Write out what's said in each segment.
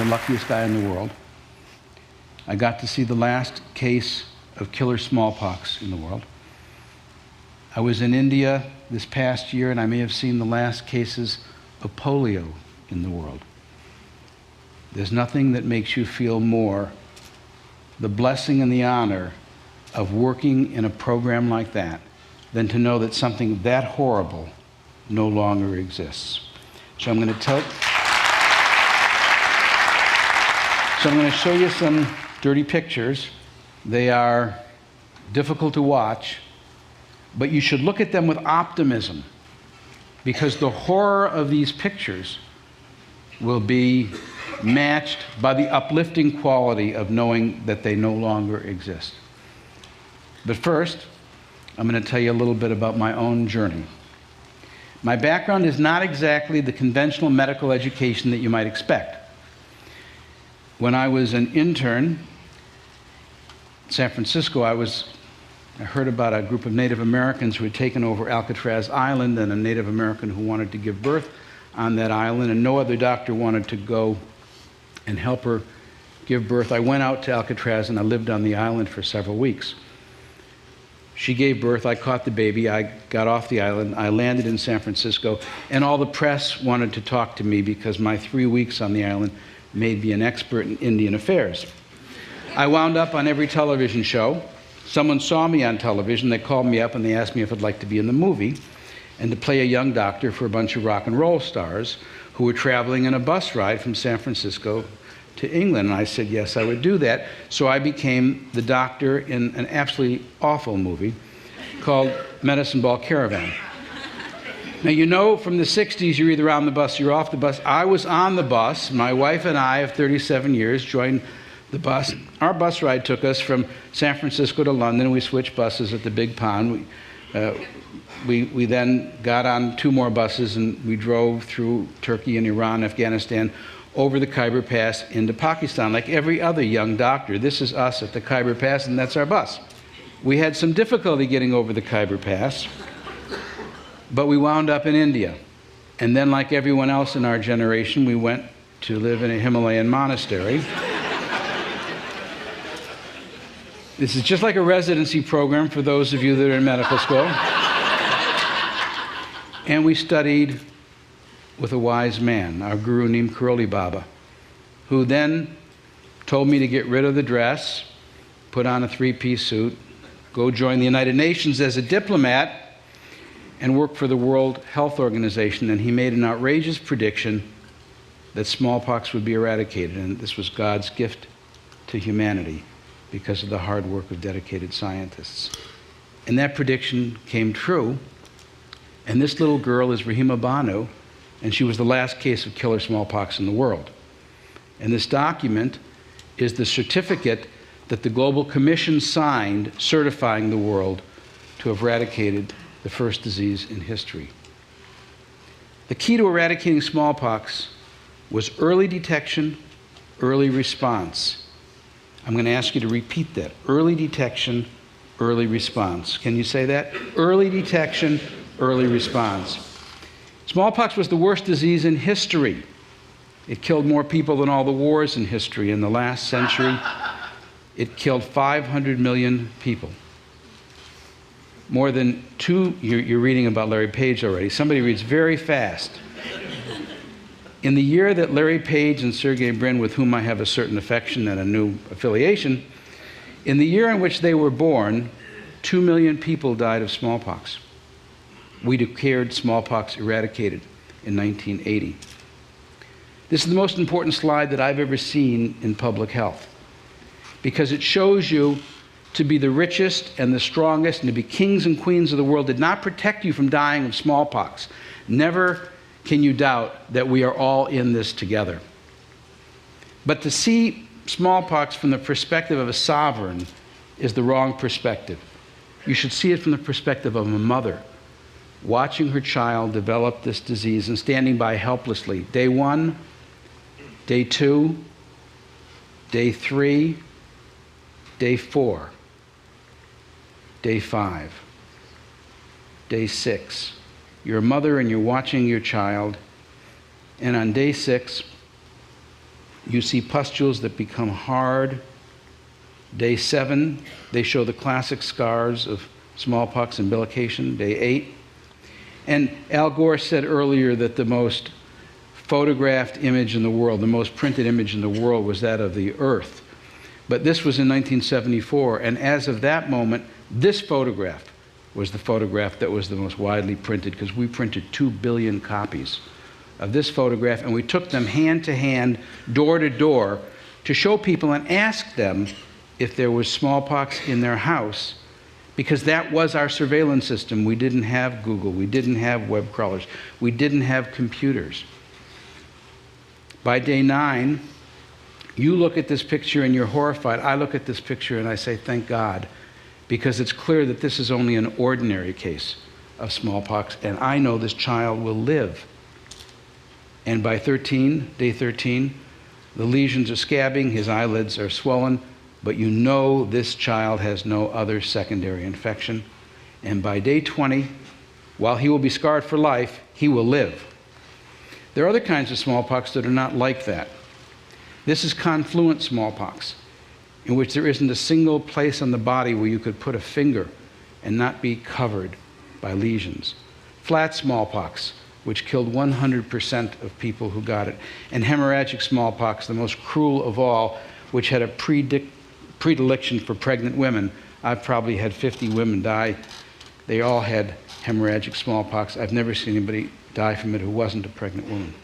luckiest guy in the world. I got to see the last case of killer smallpox in the world. I was in India this past year, and I may have seen the last cases of polio in the world. There's nothing that makes you feel more the blessing and the honor of working in a program like that than to know that something that horrible no longer exists. So I'm going to show you some dirty pictures. They are difficult to watch, but you should look at them with optimism, because the horror of these pictures will be matched by the uplifting quality of knowing that they no longer exist. But first, I'm going to tell you a little bit about my own journey. My background is not exactly the conventional medical education that you might expect. When I was an intern in San Francisco, I heard about a group of Native Americans who had taken over Alcatraz Island, and a Native American who wanted to give birth on that island, and no other doctor wanted to go and help her give birth. I went out to Alcatraz and I lived on the island for several weeks. She gave birth, I caught the baby, I got off the island, I landed in San Francisco, and all the press wanted to talk to me because my 3 weeks on the island made me an expert in Indian affairs. I wound up on every television show. Someone saw me on television, they called me up and they asked me if I'd like to be in the movie and to play a young doctor for a bunch of rock and roll stars who were traveling in a bus ride from San Francisco to England. And I said, yes, I would do that. So I became the doctor in an absolutely awful movie called Medicine Ball Caravan. Now, you know, from the 60s, you're either on the bus or you're off the bus. I was on the bus. My wife and I of 37 years joined the bus. Our bus ride took us from San Francisco to London. We switched buses at the Big Pond. We then got on 2 more buses and we drove through Turkey and Iran, Afghanistan, over the Khyber Pass into Pakistan, like every other young doctor. This is us at the Khyber Pass, and that's our bus. We had some difficulty getting over the Khyber Pass, but we wound up in India. And then, like everyone else in our generation, we went to live in a Himalayan monastery. This is just like a residency program for those of you that are in medical school. And we studied with a wise man, our guru named Karoli Baba, who then told me to get rid of the dress, put on a 3-piece suit, go join the United Nations as a diplomat, and work for the World Health Organization. And he made an outrageous prediction that smallpox would be eradicated, and this was God's gift to humanity because of the hard work of dedicated scientists. And that prediction came true. And this little girl is Rahima Banu, and she was the last case of killer smallpox in the world. And this document is the certificate that the Global Commission signed certifying the world to have eradicated the first disease in history. The key to eradicating smallpox was early detection, early response. I'm going to ask you to repeat that. Early detection, early response. Can you say that? Early detection, early response. Smallpox was the worst disease in history. It killed more people than all the wars in history. In the last century, it killed 500 million people. More than you're reading about Larry Page already. Somebody reads very fast. In the year that Larry Page and Sergey Brin, with whom I have a certain affection and a new affiliation, in the year in which they were born, 2 million people died of smallpox. We declared smallpox eradicated in 1980. This is the most important slide that I've ever seen in public health, because it shows you to be the richest and the strongest and to be kings and queens of the world did not protect you from dying of smallpox. Never can you doubt that we are all in this together. But to see smallpox from the perspective of a sovereign is the wrong perspective. You should see it from the perspective of a mother watching her child develop this disease and standing by helplessly. Day 1, day 2, day 3, day 4, day 5, day 6. You're a mother and you're watching your child, and on day 6, You see pustules that become hard. Day 7, they show the classic scars of smallpox umbilication. Day 8. And Al Gore said earlier that the most photographed image in the world, the most printed image in the world, was that of the Earth. But this was in 1974, and as of that moment, this photograph was the photograph that was the most widely printed, because we printed 2 billion copies of this photograph, and we took them hand to hand, door to door, to show people and ask them if there was smallpox in their house, because that was our surveillance system. We didn't have Google, we didn't have web crawlers, we didn't have computers. By day 9, you look at this picture and you're horrified. I look at this picture and I say, thank God, because it's clear that this is only an ordinary case of smallpox, and I know this child will live. And by day 13, the lesions are scabbing, his eyelids are swollen, but you know this child has no other secondary infection. And by day 20, while he will be scarred for life, he will live. There are other kinds of smallpox that are not like that. This is confluent smallpox, in which there isn't a single place on the body where you could put a finger and not be covered by lesions. Flat smallpox, which killed 100% of people who got it. And hemorrhagic smallpox, the most cruel of all, which had a predilection for pregnant women. I've probably had 50 women die. They all had hemorrhagic smallpox. I've never seen anybody die from it who wasn't a pregnant woman.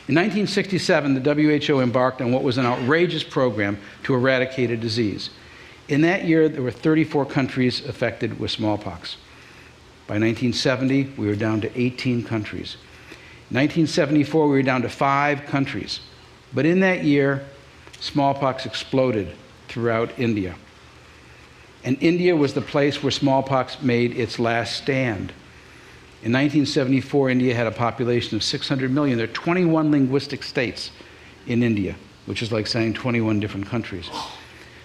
In 1967, the WHO embarked on what was an outrageous program to eradicate a disease. In that year, there were 34 countries affected with smallpox. By 1970, we were down to 18 countries. In 1974, we were down to 5 countries. But in that year, smallpox exploded throughout India. And India was the place where smallpox made its last stand. In 1974, India had a population of 600 million. There are 21 linguistic states in India, which is like saying 21 different countries.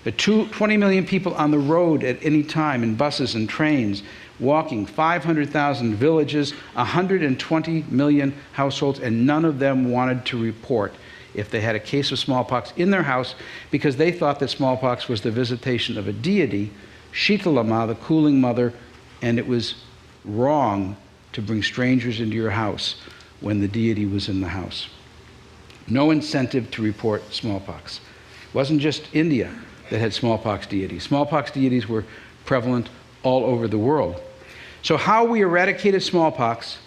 There are 20 million people on the road at any time, in buses and trains, walking, 500,000 villages, 120 million households, and none of them wanted to report if they had a case of smallpox in their house, because they thought that smallpox was the visitation of a deity, Shitalama, the cooling mother, and it was wrong to bring strangers into your house when the deity was in the house. No incentive to report smallpox. It wasn't just India that had smallpox deities. Smallpox deities were prevalent all over the world. So how we eradicated smallpox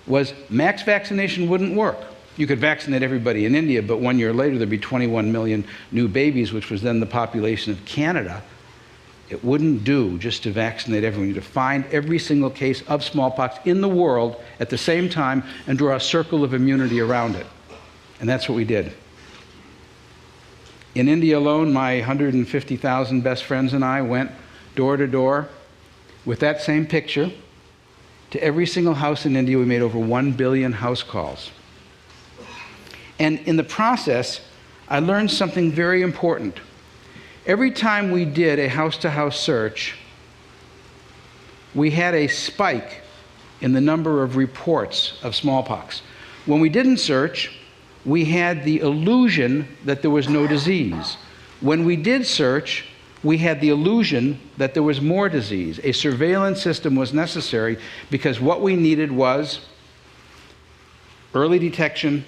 was max vaccination wouldn't work. You could vaccinate everybody in India, but 1 year later there'd be 21 million new babies, which was then the population of Canada. It wouldn't do just to vaccinate everyone. You had to find every single case of smallpox in the world at the same time and draw a circle of immunity around it. And that's what we did. In India alone, my 150,000 best friends and I went door to door with that same picture to every single house in India. We made over 1 billion house calls. And in the process, I learned something very important. Every time we did a house-to-house search, we had a spike in the number of reports of smallpox. When we didn't search, we had the illusion that there was no disease. When we did search, we had the illusion that there was more disease. A surveillance system was necessary because what we needed was early detection,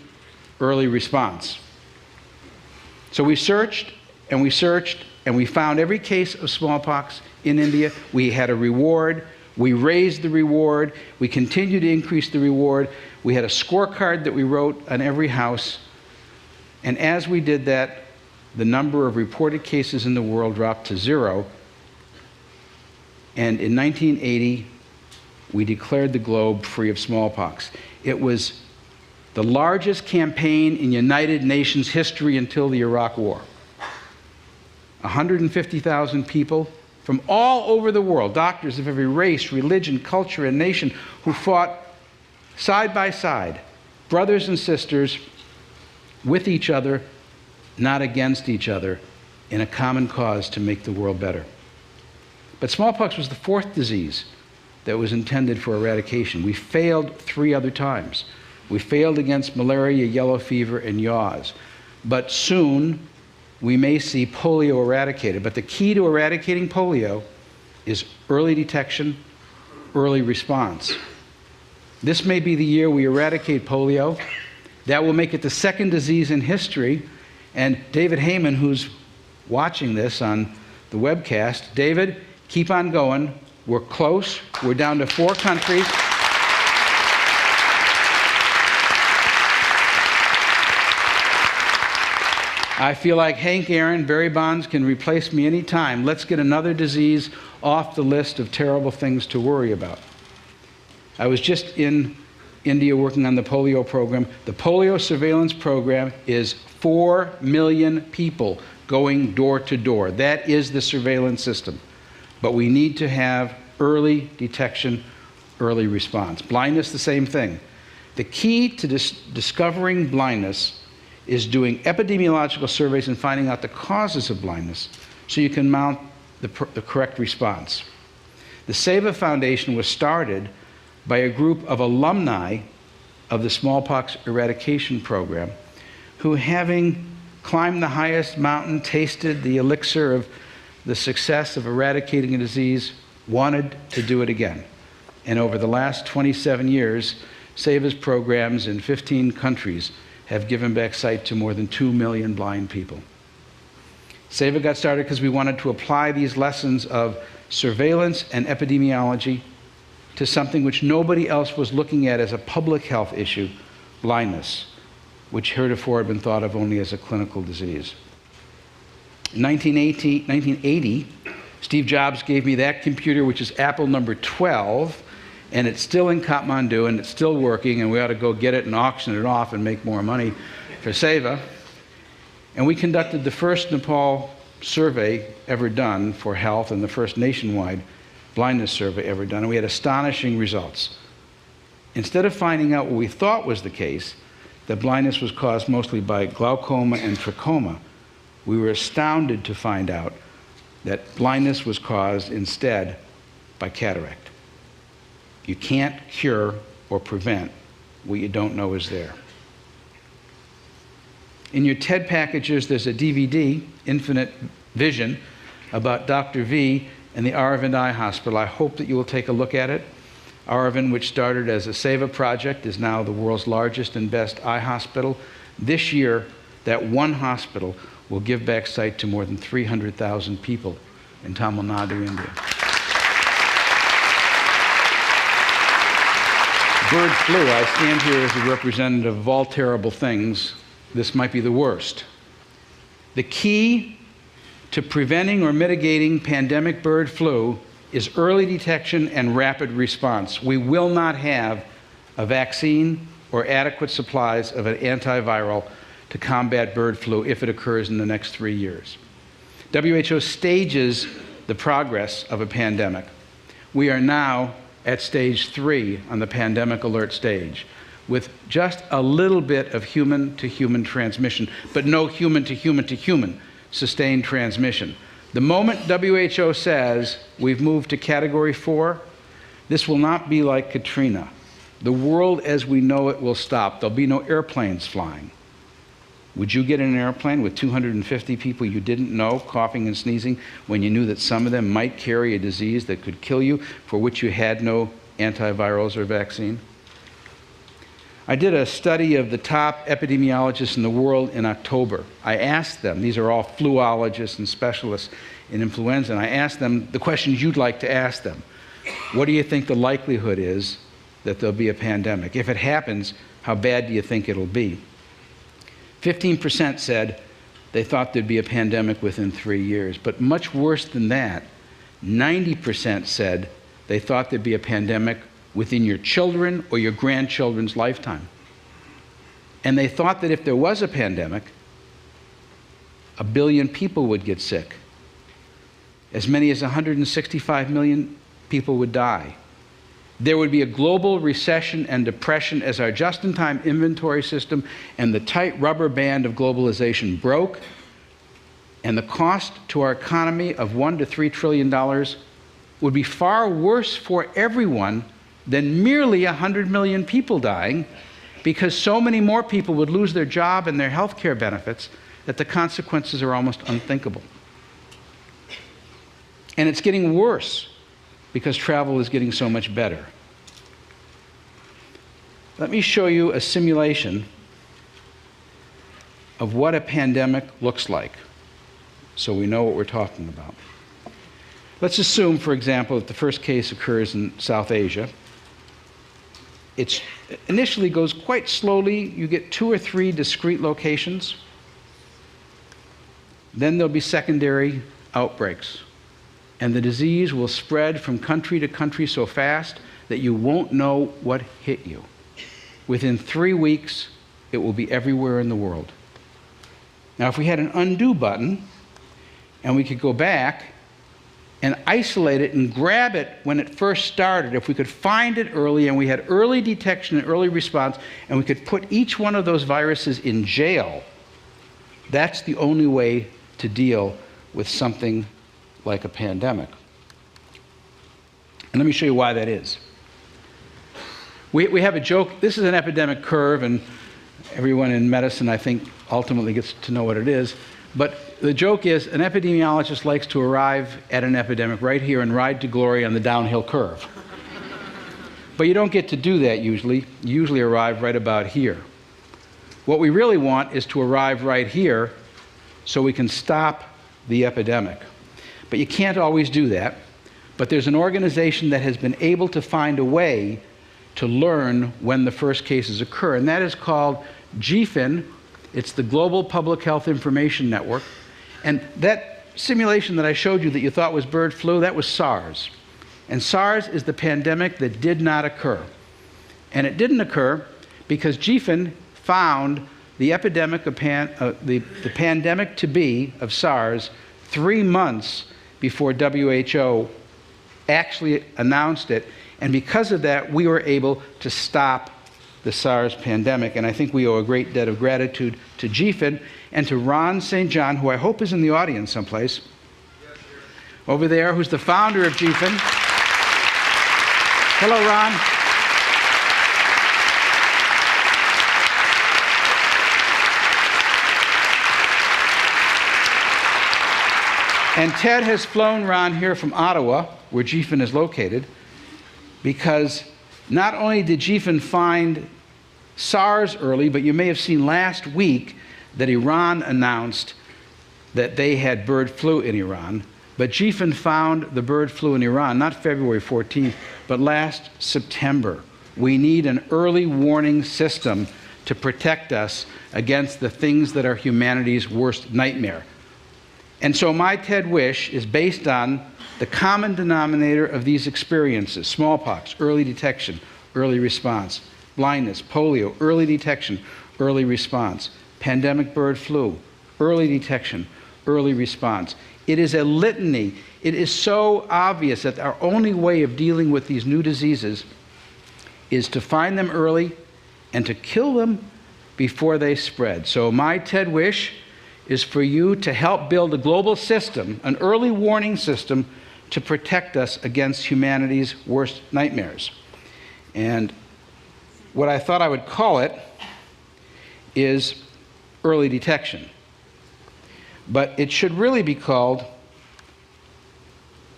early response. So we searched, and we searched, and we found every case of smallpox in India. We had a reward. We raised the reward. We continued to increase the reward. We had a scorecard that we wrote on every house. And as we did that, the number of reported cases in the world dropped to 0. And in 1980, we declared the globe free of smallpox. It was the largest campaign in United Nations history until the Iraq War. 150,000 people from all over the world, doctors of every race, religion, culture, and nation, who fought side by side, brothers and sisters, with each other, not against each other, in a common cause to make the world better. But smallpox was the 4th disease that was intended for eradication. We failed 3 other times. We failed against malaria, yellow fever, and yaws. But soon, we may see polio eradicated. But the key to eradicating polio is early detection, early response. This may be the year we eradicate polio. That will make it the second disease in history. And David Heyman, who's watching this on the webcast, David, keep on going. We're close. We're down to 4 countries. I feel like Hank Aaron, Barry Bonds can replace me anytime. Let's get another disease off the list of terrible things to worry about. I was just in India working on the polio program. The polio surveillance program is 4 million people going door to door. That is the surveillance system. But we need to have early detection, early response. Blindness, the same thing. The key to discovering blindness is doing epidemiological surveys and finding out the causes of blindness so you can mount the correct response. The SEVA Foundation was started by a group of alumni of the smallpox eradication program who, having climbed the highest mountain, tasted the elixir of the success of eradicating a disease, wanted to do it again. And over the last 27 years, SEVA's programs in 15 countries have given back sight to more than 2 million blind people. SEVA got started because we wanted to apply these lessons of surveillance and epidemiology to something which nobody else was looking at as a public health issue, blindness, which heretofore had been thought of only as a clinical disease. In 1980, Steve Jobs gave me that computer, which is Apple number 12, and it's still in Kathmandu, and it's still working, and we ought to go get it and auction it off and make more money for SEVA. And we conducted the first Nepal survey ever done for health and the first nationwide blindness survey ever done, and we had astonishing results. Instead of finding out what we thought was the case, that blindness was caused mostly by glaucoma and trachoma, we were astounded to find out that blindness was caused instead by cataract. You can't cure or prevent what you don't know is there. In your TED packages, there's a DVD, Infinite Vision, about Dr. V and the Aravind Eye Hospital. I hope that you will take a look at it. Aravind, which started as a SEVA project, is now the world's largest and best eye hospital. This year, that one hospital will give back sight to more than 300,000 people in Tamil Nadu, India. Bird flu, I stand here as a representative of all terrible things. This might be the worst. The key to preventing or mitigating pandemic bird flu is early detection and rapid response. We will not have a vaccine or adequate supplies of an antiviral to combat bird flu if it occurs in the next 3 years. WHO stages the progress of a pandemic. We are now at stage 3 on the pandemic alert stage, with just a little bit of human-to-human transmission, but no human-to-human-to-human sustained transmission. The moment WHO says we've moved to category 4, this will not be like Katrina. The world as we know it will stop. There'll be no airplanes flying. Would you get in an airplane with 250 people you didn't know coughing and sneezing when you knew that some of them might carry a disease that could kill you, for which you had no antivirals or vaccine? I did a study of the top epidemiologists in the world in October. I asked them, these are all fluologists and specialists in influenza, and I asked them the questions you'd like to ask them. What do you think the likelihood is that there'll be a pandemic? If it happens, how bad do you think it'll be? 15% said they thought there'd be a pandemic within 3 years. But much worse than that, 90% said they thought there'd be a pandemic within your children or your grandchildren's lifetime. And they thought that if there was a pandemic, 1 billion people would get sick. As many as 165 million people would die. There would be a global recession and depression as our just-in-time inventory system and the tight rubber band of globalization broke, and the cost to our economy of $1 to $3 trillion would be far worse for everyone than merely 100 million people dying, because so many more people would lose their job and their health care benefits that the consequences are almost unthinkable. And it's getting worse because travel is getting so much better. Let me show you a simulation of what a pandemic looks like so we know what we're talking about. Let's assume, for example, that the first case occurs in South Asia. It initially goes quite slowly. You get 2 or 3 discrete locations. Then there'll be secondary outbreaks. And the disease will spread from country to country so fast that you won't know what hit you. Within 3 weeks, it will be everywhere in the world. Now, if we had an undo button, and we could go back and isolate it and grab it when it first started, if we could find it early and we had early detection and early response, and we could put each one of those viruses in jail, that's the only way to deal with something like a pandemic. And let me show you why that is. We have a joke. This is an epidemic curve, and everyone in medicine, I think, ultimately gets to know what it is. But the joke is an epidemiologist likes to arrive at an epidemic right here and ride to glory on the downhill curve. But you don't get to do that usually. You usually arrive right about here. What we really want is to arrive right here so we can stop the epidemic. But you can't always do that. But there's an organization that has been able to find a way to learn when the first cases occur, and that is called GPHIN. It's the Global Public Health Information Network. And that simulation that I showed you that you thought was bird flu, that was SARS. And SARS is the pandemic that did not occur. And it didn't occur because GPHIN found the epidemic of the pandemic to be of SARS 3 months before WHO actually announced it. And because of that, we were able to stop the SARS pandemic. And I think we owe a great debt of gratitude to GPHIN and to Ron St. John, who I hope is in the audience someplace, over there, who's the founder of GPHIN. Hello, Ron. And Ted has flown Ron here from Ottawa, where GPHIN is located, because not only did GPHIN find SARS early, but you may have seen last week that Iran announced that they had bird flu in Iran. But GPHIN found the bird flu in Iran, not February 14th, but last September. We need an early warning system to protect us against the things that are humanity's worst nightmare. And so my TED Wish is based on the common denominator of these experiences: smallpox, early detection, early response; blindness, polio, early detection, early response; pandemic bird flu, early detection, early response. It is a litany. It is so obvious that our only way of dealing with these new diseases is to find them early and to kill them before they spread. So my TED Wish is for you to help build a global system, an early warning system, to protect us against humanity's worst nightmares. And what I thought I would call it is early detection. But it should really be called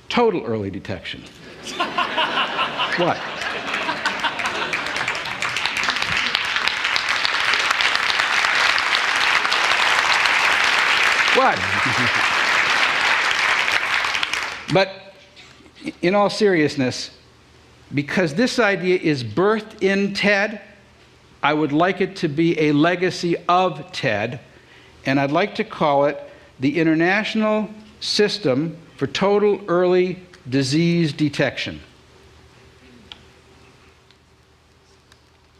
total early detection. What? What? But in all seriousness, because this idea is birthed in TED, I would like it to be a legacy of TED, and I'd like to call it the International System for Total Early Disease Detection.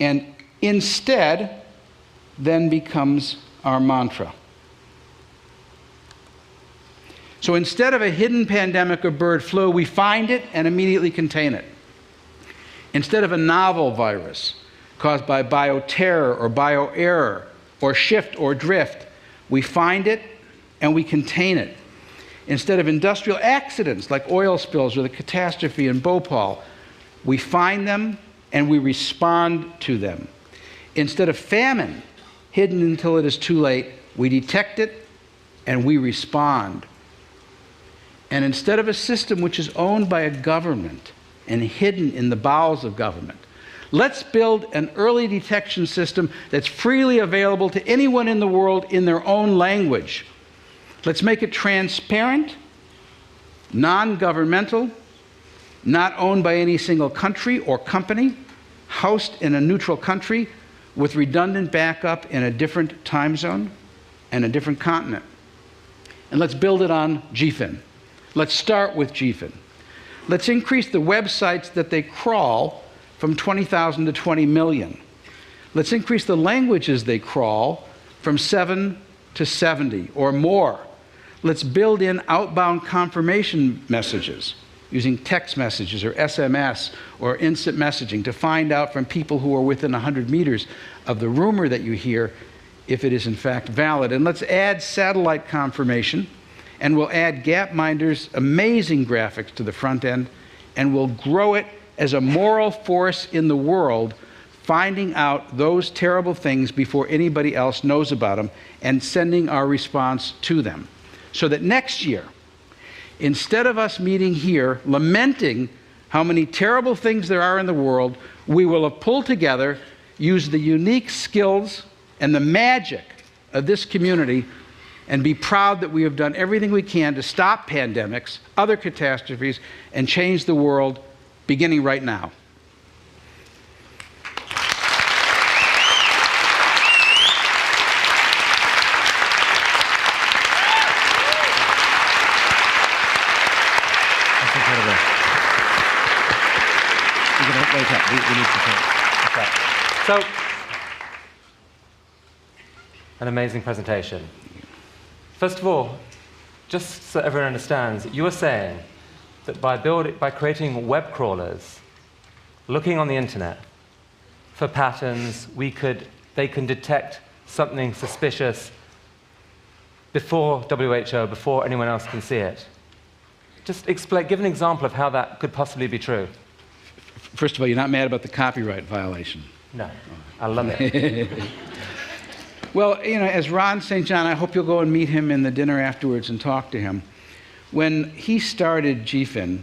And instead then becomes our mantra. So instead of a hidden pandemic of bird flu, we find it and immediately contain it. Instead of a novel virus caused by bioterror or bioerror or shift or drift, we find it and we contain it. Instead of industrial accidents like oil spills or the catastrophe in Bhopal, we find them and we respond to them. Instead of famine, hidden until it is too late, we detect it and we respond. And instead of a system which is owned by a government and hidden in the bowels of government, let's build an early detection system that's freely available to anyone in the world in their own language. Let's make it transparent, non-governmental, not owned by any single country or company, housed in a neutral country with redundant backup in a different time zone and a different continent. And let's build it on GFIN. Let's start with GFIN. Let's increase the websites that they crawl from 20,000 to 20 million. Let's increase the languages they crawl from 7 to 70 or more. Let's build in outbound confirmation messages using text messages or SMS or instant messaging to find out from people who are within 100 meters of the rumor that you hear if it is in fact valid. And let's add satellite confirmation, and we'll add Gapminder's amazing graphics to the front end, and we'll grow it as a moral force in the world, finding out those terrible things before anybody else knows about them and sending our response to them. So that next year, instead of us meeting here lamenting how many terrible things there are in the world, we will have pulled together, used the unique skills and the magic of this community, and be proud that we have done everything we can to stop pandemics, other catastrophes, and change the world beginning right now. We need to take. So, an amazing presentation. First of all, just so everyone understands, you were saying that by creating web crawlers, looking on the internet for patterns, they can detect something suspicious before WHO, before anyone else can see it. Just give an example of how that could possibly be true. First of all, you're not mad about the copyright violation? No, I love it. Well, as Ron St. John, I hope you'll go and meet him in the dinner afterwards and talk to him. When he started GFIN,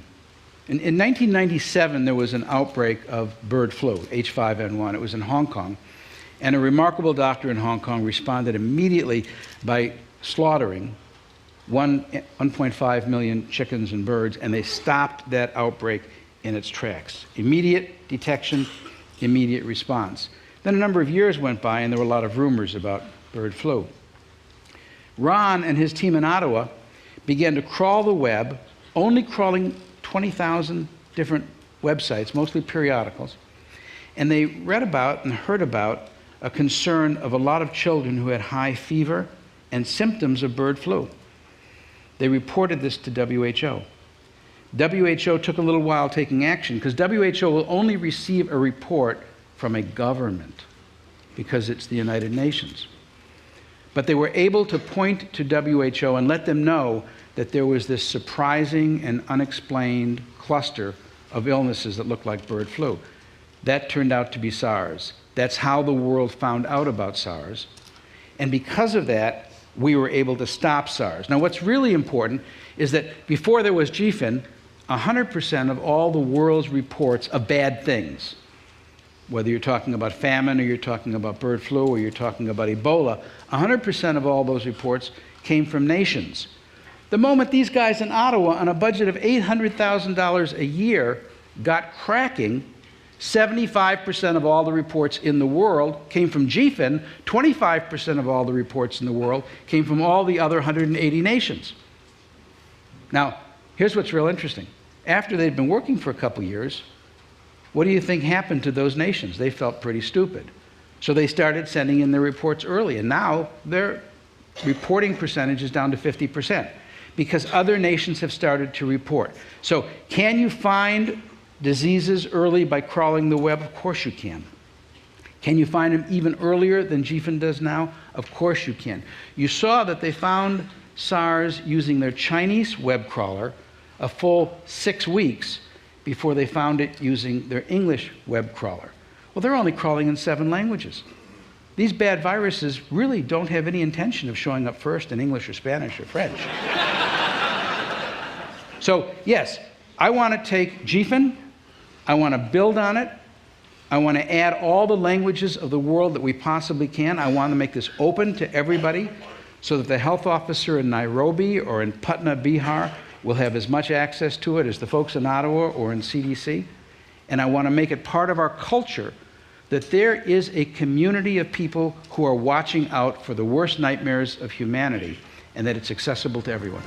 in 1997, there was an outbreak of bird flu, H5N1. It was in Hong Kong. And a remarkable doctor in Hong Kong responded immediately by slaughtering 1.5 million chickens and birds, and they stopped that outbreak in its tracks. Immediate detection, immediate response. Then a number of years went by, and there were a lot of rumors about bird flu. Ron and his team in Ottawa began to crawl the web, only crawling 20,000 different websites, mostly periodicals, and they read about and heard about a concern of a lot of children who had high fever and symptoms of bird flu. They reported this to WHO. WHO took a little while taking action because WHO will only receive a report from a government because it's the United Nations. But they were able to point to WHO and let them know that there was this surprising and unexplained cluster of illnesses that looked like bird flu. That turned out to be SARS. That's how the world found out about SARS. And because of that, we were able to stop SARS. Now, what's really important is that before there was GFIN, 100% of all the world's reports of bad things, whether you're talking about famine or you're talking about bird flu or you're talking about Ebola, 100% of all those reports came from nations. The moment these guys in Ottawa, on a budget of $800,000 a year, got cracking, 75% of all the reports in the world came from GFIN, 25% of all the reports in the world came from all the other 180 nations. Now, here's what's real interesting. After they'd been working for a couple years, what do you think happened to those nations? They felt pretty stupid. So they started sending in their reports early, and now their reporting percentage is down to 50% because other nations have started to report. So can you find diseases early by crawling the web? Of course you can. Can you find them even earlier than GFIN does now? Of course you can. You saw that they found SARS using their Chinese web crawler a full 6 weeks before they found it using their English web crawler. Well, they're only crawling in 7 languages. these bad viruses really don't have any intention of showing up first in English or Spanish or French. So, yes, I want to take GFN, I want to build on it, I want to add all the languages of the world that we possibly can. I want to make this open to everybody so that the health officer in Nairobi or in Patna, Bihar, will have as much access to it as the folks in Ottawa or in CDC. And I want to make it part of our culture that there is a community of people who are watching out for the worst nightmares of humanity, and that it's accessible to everyone.